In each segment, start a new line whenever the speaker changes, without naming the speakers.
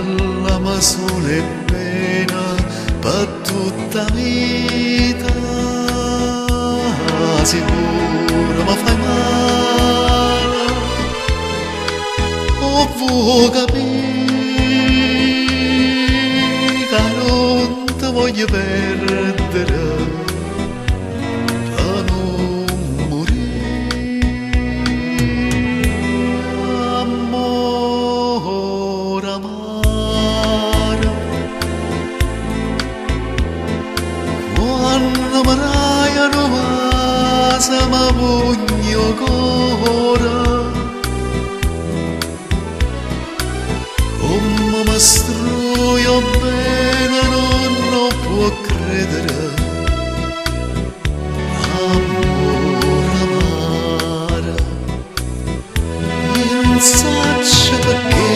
parlami solo e pena per tutta vita, sicuro mi fai male, o vuoi capire che non ti voglio perdere per non morire, amore amaro. Quando mi raiano vasa mi pugno ancora, come mi struio bene non può credere, amore amaro. Io non so perché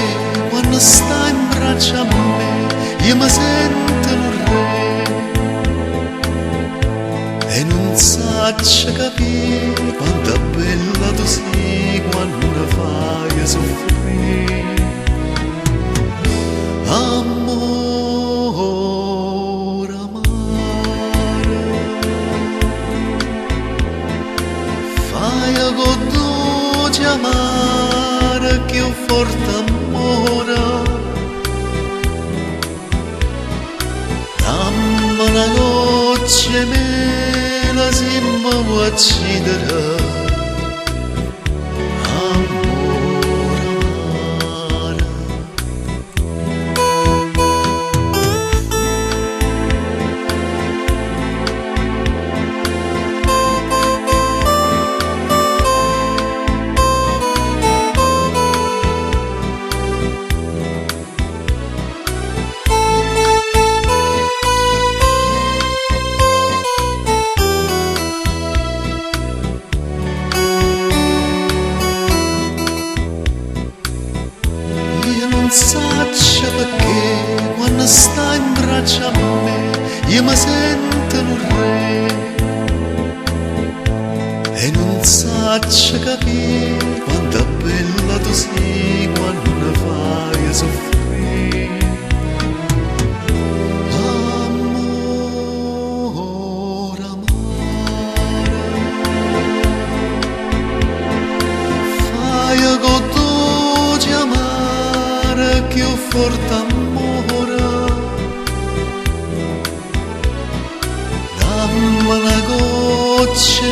quando stai in braccio a me io mi sento un re, e non so capire quanto è bella tu sei quando fai soffrire, amore amaro. Fai con dolce amare che un forte amore, dammi una goccia mela se mi vuoi uccidere, amore amaro. Non so perché quando stai in braccio a me io mi sento un re, e non so capire quanto è bella tu sei quando fai soffrire, amore amaro. Fai con dolce amare che un forte amore, dammi una goccia